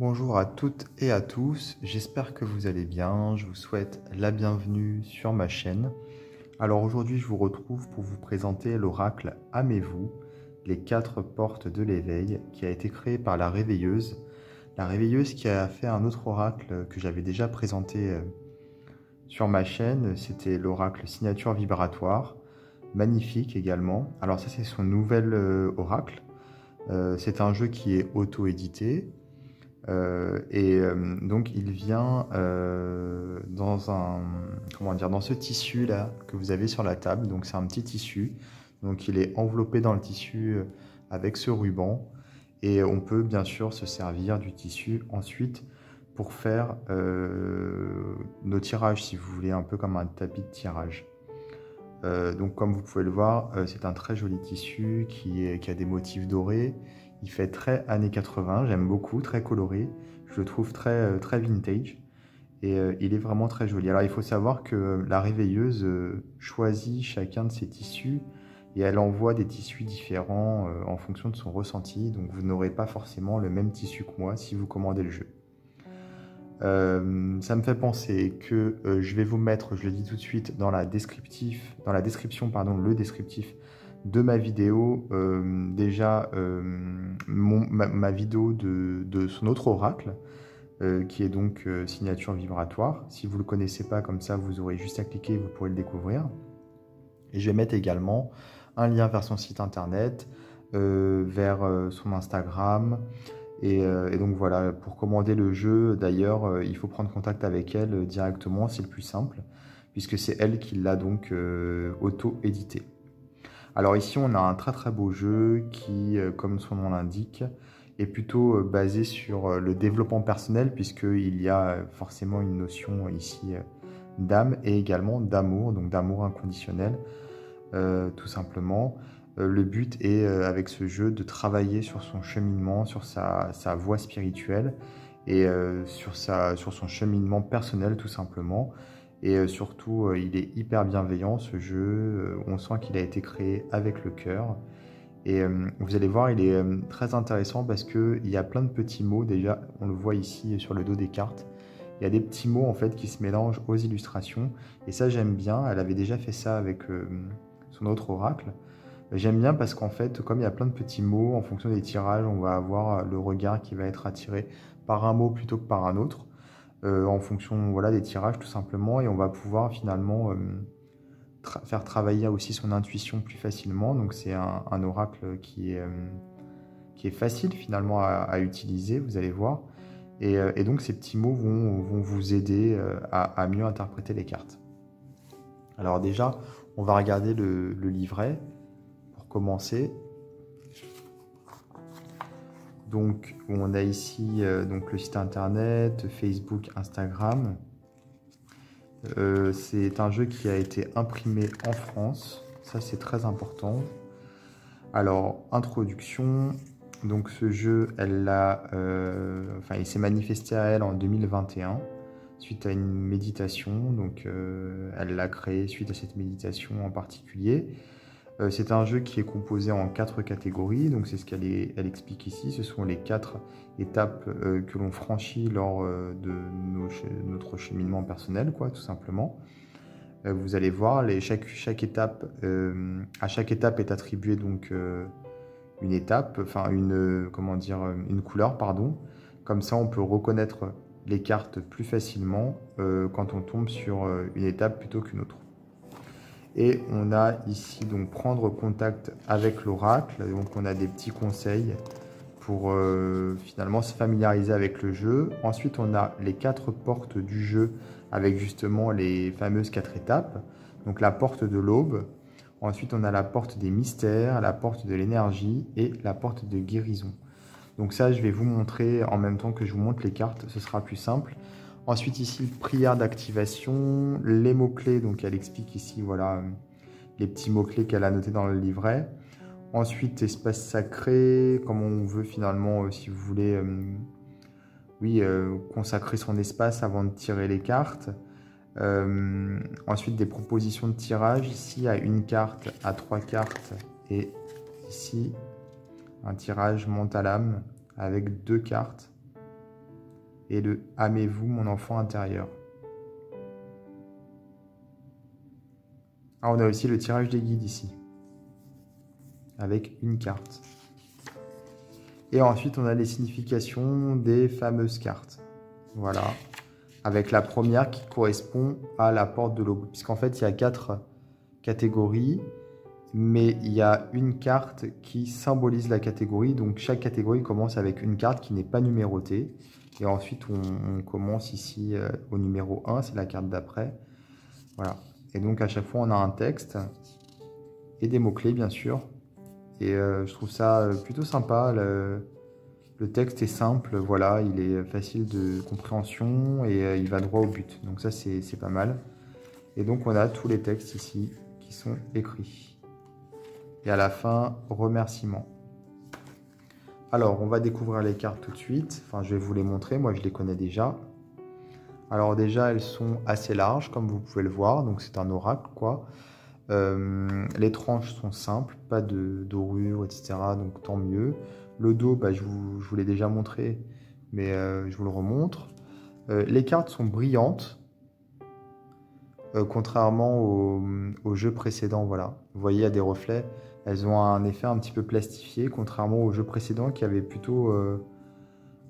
Bonjour à toutes et à tous, j'espère que vous allez bien, je vous souhaite la bienvenue sur ma chaîne. Alors aujourd'hui je vous retrouve pour vous présenter l'oracle Aimez-vous, les 4 portes de l'éveil, qui a été créé par la Réveilleuse. La Réveilleuse qui a fait un autre oracle que j'avais déjà présenté sur ma chaîne, c'était l'oracle Signature Vibratoire, magnifique également. Alors ça c'est son nouvel oracle, c'est un jeu qui est auto-édité. Donc il vient dans ce tissu là que vous avez sur la table. Donc c'est un petit tissu, donc il est enveloppé dans le tissu avec ce ruban, et on peut bien sûr se servir du tissu ensuite pour faire nos tirages, si vous voulez, un peu comme un tapis de tirage. Donc comme vous pouvez le voir, c'est un très joli tissu qui a des motifs dorés. Il fait très années 80, j'aime beaucoup, très coloré. Je le trouve très vintage, et il est vraiment très joli. Alors il faut savoir que la Réveilleuse choisit chacun de ses tissus, et elle envoie des tissus différents en fonction de son ressenti. Donc vous n'aurez pas forcément le même tissu que moi si vous commandez le jeu. Ça me fait penser que je vais vous mettre, je le dis tout de suite, dans la description, le descriptif de ma vidéo, ma vidéo de son autre oracle, qui est donc Signature Vibratoire. Si vous ne le connaissez pas, comme ça, vous aurez juste à cliquer et vous pourrez le découvrir. Et je vais mettre également un lien vers son site internet, vers son Instagram. Et donc voilà, pour commander le jeu, d'ailleurs, il faut prendre contact avec elle directement, c'est le plus simple, puisque c'est elle qui l'a donc auto-édité. Alors ici, on a un très beau jeu qui, comme son nom l'indique, est plutôt basé sur le développement personnel, puisqu'il y a forcément une notion ici d'âme et également d'amour, donc d'amour inconditionnel, tout simplement. Le but est, avec ce jeu, de travailler sur son cheminement, sur sa voie spirituelle, et sur son cheminement personnel, tout simplement. Et surtout, il est hyper bienveillant, ce jeu. On sent qu'il a été créé avec le cœur. Et vous allez voir, il est très intéressant parce qu'il y a plein de petits mots. Déjà, on le voit ici sur le dos des cartes. Il y a des petits mots en fait qui se mélangent aux illustrations. Et ça, j'aime bien. Elle avait déjà fait ça avec son autre oracle. J'aime bien parce qu'en fait, comme il y a plein de petits mots, en fonction des tirages, on va avoir le regard qui va être attiré par un mot plutôt que par un autre, en fonction, voilà, des tirages tout simplement, et on va pouvoir finalement faire travailler aussi son intuition plus facilement. Donc c'est un oracle qui est facile finalement à utiliser, vous allez voir. Et donc ces petits mots vont vous aider à mieux interpréter les cartes. Alors déjà, on va regarder le livret pour commencer. Donc on a ici donc le site internet, Facebook, Instagram. C'est un jeu qui a été imprimé en France, ça c'est très important. Alors, introduction. Donc ce jeu, il s'est manifesté à elle en 2021 suite à une méditation. Donc elle l'a créé suite à cette méditation en particulier. C'est un jeu qui est composé en 4 catégories, donc c'est ce qu'elle explique ici. Ce sont les 4 étapes que l'on franchit lors de notre cheminement personnel, quoi, tout simplement. Vous allez voir, à chaque étape est attribuée donc une étape, une couleur, pardon. Comme ça, on peut reconnaître les cartes plus facilement quand on tombe sur une étape plutôt qu'une autre. Et on a ici donc prendre contact avec l'oracle. Donc on a des petits conseils pour finalement se familiariser avec le jeu. Ensuite on a les 4 portes du jeu avec justement les fameuses 4 étapes. Donc la porte de l'aube. Ensuite on a la porte des mystères, la porte de l'énergie et la porte de guérison. Donc ça je vais vous montrer en même temps que je vous montre les cartes, ce sera plus simple. Ensuite ici, prière d'activation, les mots-clés, donc elle explique ici, voilà, les petits mots-clés qu'elle a notés dans le livret. Ensuite, espace sacré, comment on veut finalement, si vous voulez, consacrer son espace avant de tirer les cartes. Ensuite, des propositions de tirage, ici à 1 carte, à 3 cartes, et ici, un tirage monte à l'âme avec 2 cartes. et le Aimez-vous mon enfant intérieur. Ah, on a aussi le tirage des guides ici, avec une carte. Et ensuite, on a les significations des fameuses cartes. Voilà, avec la première qui correspond à la porte de l'aube. Puisqu'en fait, il y a 4 catégories, mais il y a une carte qui symbolise la catégorie. Donc, chaque catégorie commence avec une carte qui n'est pas numérotée. Et ensuite, on commence ici au numéro 1, c'est la carte d'après. Voilà. Et donc, à chaque fois, on a un texte et des mots-clés, bien sûr. Et je trouve ça plutôt sympa. Le texte est simple, voilà, il est facile de compréhension et il va droit au but. Donc ça, c'est pas mal. Et donc, on a tous les textes ici qui sont écrits. Et à la fin, remerciements. Alors, on va découvrir les cartes tout de suite. Enfin, je vais vous les montrer. Moi, je les connais déjà. Alors déjà, elles sont assez larges, comme vous pouvez le voir. Donc, c'est un oracle, quoi. Les tranches sont simples, pas de dorure, etc. Donc, tant mieux. Le dos, bah, je vous l'ai déjà montré, mais je vous le remontre. Les cartes sont brillantes, contrairement au jeu précédent. Voilà. Vous voyez, il y a des reflets. Elles ont un effet un petit peu plastifié, contrairement au jeu précédent qui avait plutôt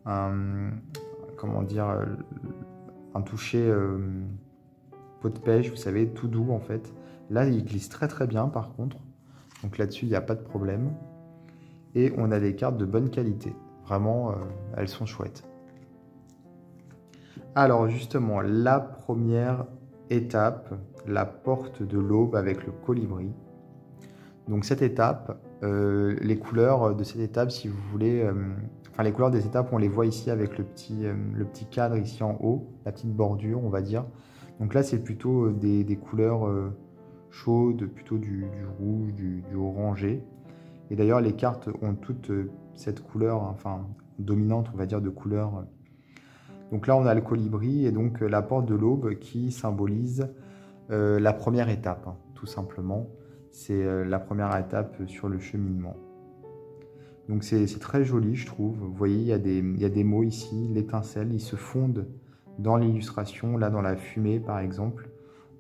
comment dire, un toucher peau de pêche, vous savez, tout doux en fait. Là, il glisse très très bien par contre. Donc là-dessus, il n'y a pas de problème. Et on a des cartes de bonne qualité. Vraiment, elles sont chouettes. Alors justement, la première étape, la porte de l'aube avec le colibri. Donc cette étape, les couleurs de cette étape, si vous voulez, enfin les couleurs des étapes, on les voit ici avec le petit cadre ici en haut, la petite bordure, on va dire. Donc là, c'est plutôt des couleurs chaudes, plutôt du rouge, du orangé. Et d'ailleurs, les cartes ont toute cette couleur, enfin dominante, on va dire, de couleur. Donc là, on a le colibri et donc la porte de l'aube qui symbolise la première étape, hein, tout simplement. C'est la première étape sur le cheminement. Donc c'est très joli, je trouve. Vous voyez, il y a des mots ici, l'étincelle, ils se fondent dans l'illustration. Là, dans la fumée, par exemple,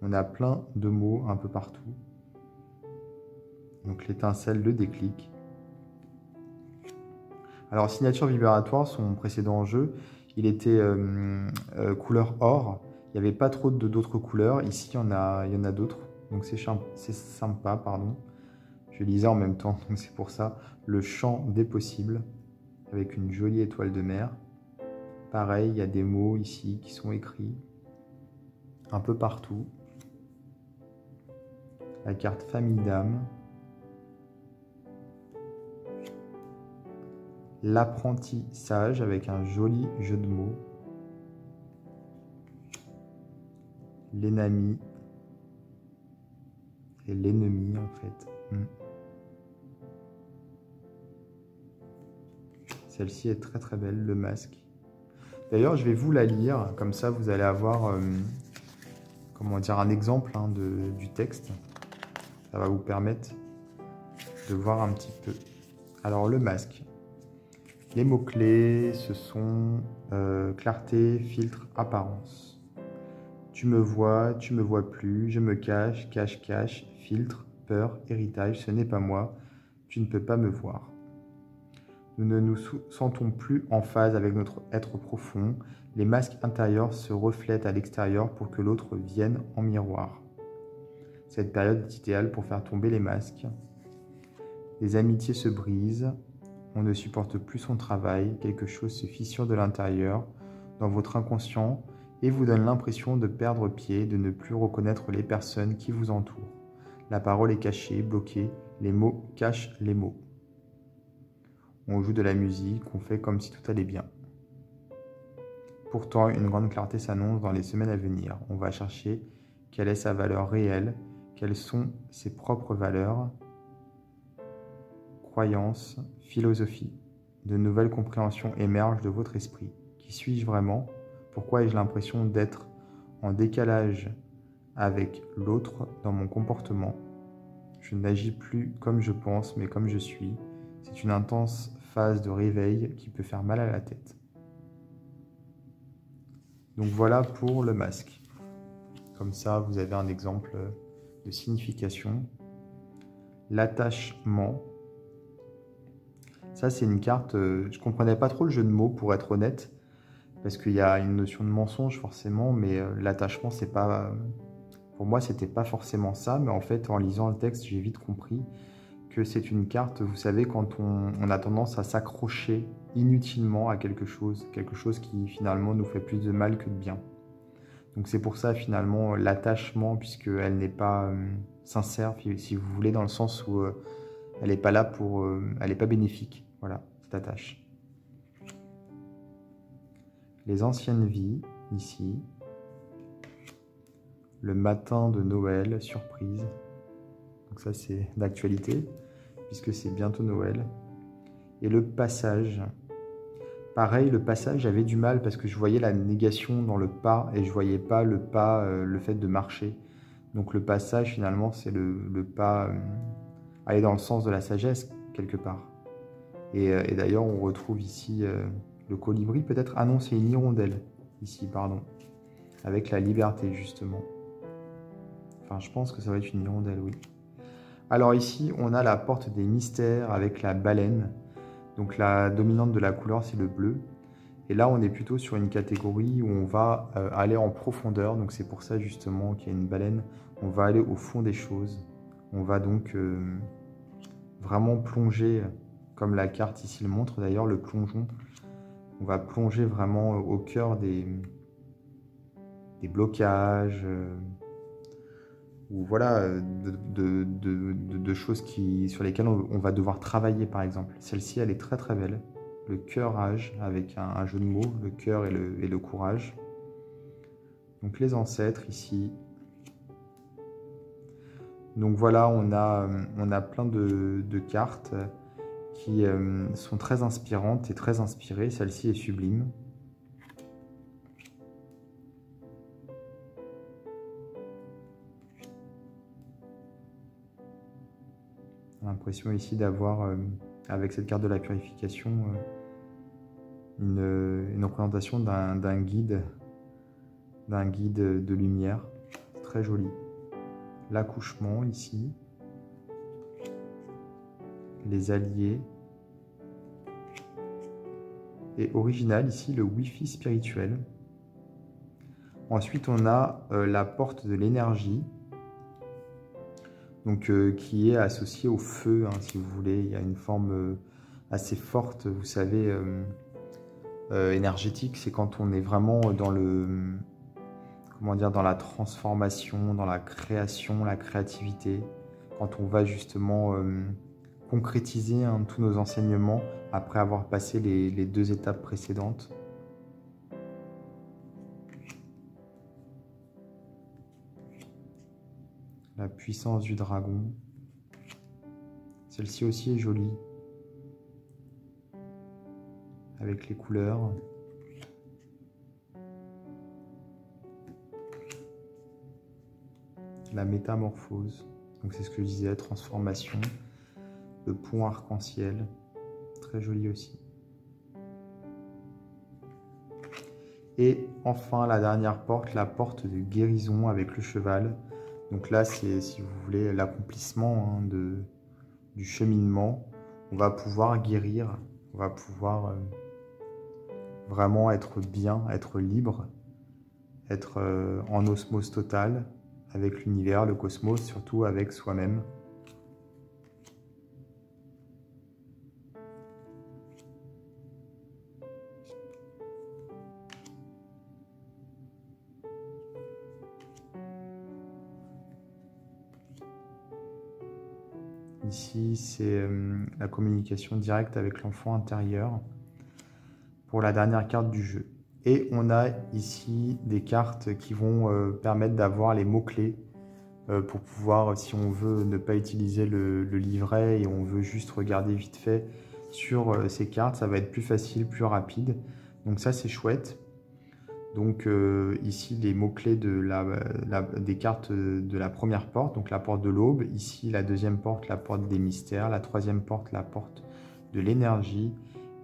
on a plein de mots un peu partout. Donc l'étincelle, le déclic. Alors, signature vibratoire, son précédent jeu, il était couleur or. Il n'y avait pas trop d'autres couleurs. Ici, il y en a d'autres. Donc, c'est sympa, pardon. Je lisais en même temps, donc c'est pour ça. Le champ des possibles, avec une jolie étoile de mer. Pareil, il y a des mots ici qui sont écrits un peu partout. La carte famille d'âme. L'apprentissage avec un joli jeu de mots. L'ennemi et l'ennemi en fait. Celle-ci est très très belle, le masque. D'ailleurs, je vais vous la lire, comme ça vous allez avoir comment dire, un exemple hein, du texte. Ça va vous permettre de voir un petit peu. Alors le masque. Les mots-clés, ce sont clarté, filtre, apparence. Tu me vois plus, je me cache, cache, filtre, peur, héritage, ce n'est pas moi, tu ne peux pas me voir. Nous ne nous sentons plus en phase avec notre être profond, les masques intérieurs se reflètent à l'extérieur pour que l'autre vienne en miroir. Cette période est idéale pour faire tomber les masques. Les amitiés se brisent, on ne supporte plus son travail, quelque chose se fissure de l'intérieur, dans votre inconscient, et vous donne l'impression de perdre pied, de ne plus reconnaître les personnes qui vous entourent. La parole est cachée, bloquée, les mots cachent les mots. On joue de la musique, on fait comme si tout allait bien. Pourtant, une grande clarté s'annonce dans les semaines à venir. On va chercher quelle est sa valeur réelle, quelles sont ses propres valeurs, croyances, philosophie. De nouvelles compréhensions émergent de votre esprit. Qui suis-je vraiment ? Pourquoi ai-je l'impression d'être en décalage avec l'autre dans mon comportement ? Je n'agis plus comme je pense, mais comme je suis. C'est une intense phase de réveil qui peut faire mal à la tête. Donc voilà pour le masque. Comme ça, vous avez un exemple de signification. L'attachement. Ça, c'est une carte, je ne comprenais pas trop le jeu de mots, pour être honnête, parce qu'il y a une notion de mensonge forcément, mais l'attachement, c'est pas... Pour moi, c'était pas forcément ça, mais en fait, en lisant le texte, j'ai vite compris que c'est une carte, vous savez, quand on a tendance à s'accrocher inutilement à quelque chose qui finalement nous fait plus de mal que de bien. Donc c'est pour ça finalement l'attachement, puisqu'elle n'est pas sincère, si vous voulez, dans le sens où elle n'est pas là pour... elle n'est pas bénéfique, voilà, cette attache. Les anciennes vies, ici. Le matin de Noël, surprise. Donc ça, c'est d'actualité, puisque c'est bientôt Noël. Et le passage. Pareil, le passage, j'avais du mal parce que je voyais la négation dans le pas et je voyais pas le pas, le fait de marcher. Donc le passage, finalement, c'est le pas, aller dans le sens de la sagesse, quelque part. Et d'ailleurs, on retrouve ici le colibri, peut-être. Ah non, c'est une hirondelle, ici, pardon. Avec la liberté, justement. Enfin, je pense que ça va être une hirondelle, oui. Alors ici, on a la porte des mystères avec la baleine. Donc la dominante de la couleur, c'est le bleu. Et là, on est plutôt sur une catégorie où on va aller en profondeur. Donc c'est pour ça justement qu'il y a une baleine. On va aller au fond des choses. On va donc vraiment plonger, comme la carte ici le montre d'ailleurs, le plongeon. On va plonger vraiment au cœur des blocages, ou voilà, de choses sur lesquelles on va devoir travailler, par exemple. Celle-ci, elle est très très belle. Le cœurage, avec un jeu de mots, le cœur et le courage. Donc les ancêtres ici. Donc voilà, on a plein de cartes qui sont très inspirantes et très inspirées. Celle-ci est sublime. L'impression ici d'avoir, avec cette carte de la purification, une représentation d'un guide de lumière. Très joli. L'accouchement ici. Les alliés. Et original ici, le Wi-Fi spirituel. Ensuite, on a la porte de l'énergie. Donc, qui est associé au feu, hein, si vous voulez. Il y a une forme assez forte, vous savez, énergétique. C'est quand on est vraiment dans comment dire, dans la transformation, dans la création, la créativité. Quand on va justement concrétiser tous nos enseignements après avoir passé les 2 étapes précédentes. La puissance du dragon. Celle-ci aussi est jolie. Avec les couleurs. La métamorphose. Donc c'est ce que je disais, transformation. Le pont arc-en-ciel. Très joli aussi. Et enfin la dernière porte, la porte de guérison avec le cheval. Donc là, c'est, si vous voulez, l'accomplissement du cheminement. On va pouvoir guérir, on va pouvoir vraiment être bien, être libre, être en osmose totale avec l'univers, le cosmos, surtout avec soi-même. Ici, c'est la communication directe avec l'enfant intérieur pour la dernière carte du jeu. Et on a ici des cartes qui vont permettre d'avoir les mots-clés pour pouvoir, si on veut ne pas utiliser le livret et on veut juste regarder vite fait sur ces cartes, ça va être plus facile, plus rapide. Donc ça, c'est chouette. Donc ici, les mots-clés des cartes de la première porte, donc la porte de l'aube. Ici, la deuxième porte, la porte des mystères. La troisième porte, la porte de l'énergie.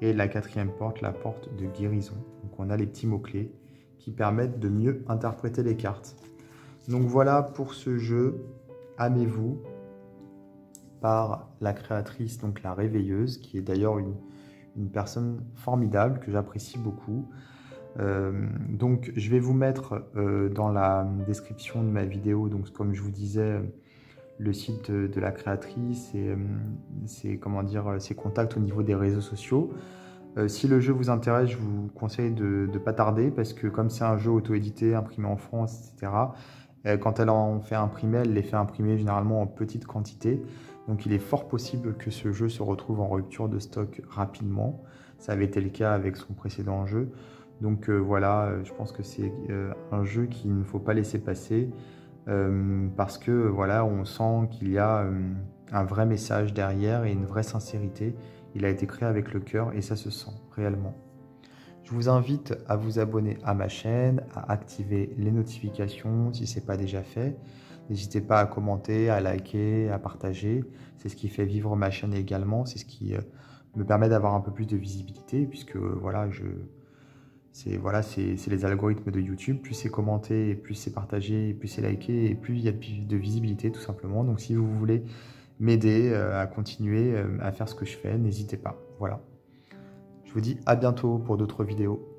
Et la quatrième porte, la porte de guérison. Donc on a les petits mots-clés qui permettent de mieux interpréter les cartes. Donc voilà pour ce jeu Aimez-vous par la créatrice, donc la Réveilleuse, qui est d'ailleurs une personne formidable que j'apprécie beaucoup. Donc je vais vous mettre dans la description de ma vidéo, donc comme je vous disais, le site de la créatrice et ses contacts au niveau des réseaux sociaux. Si le jeu vous intéresse, je vous conseille de ne pas tarder, parce que comme c'est un jeu auto-édité, imprimé en France, etc., quand elle en fait imprimer, elle les fait imprimer généralement en petite quantité. Donc il est fort possible que ce jeu se retrouve en rupture de stock rapidement. Ça avait été le cas avec son précédent jeu. Donc voilà, je pense que c'est un jeu qu'il ne faut pas laisser passer, parce que voilà, on sent qu'il y a un vrai message derrière et une vraie sincérité. Il a été créé avec le cœur et ça se sent réellement. Je vous invite à vous abonner à ma chaîne, à activer les notifications si ce n'est pas déjà fait. N'hésitez pas à commenter, à liker, à partager. C'est ce qui fait vivre ma chaîne également. C'est ce qui me permet d'avoir un peu plus de visibilité, puisque voilà, c'est les algorithmes de YouTube. Plus c'est commenté, plus c'est partagé, plus c'est liké, et plus il y a de visibilité tout simplement. Donc si vous voulez m'aider à continuer à faire ce que je fais, n'hésitez pas. Voilà. Je vous dis à bientôt pour d'autres vidéos.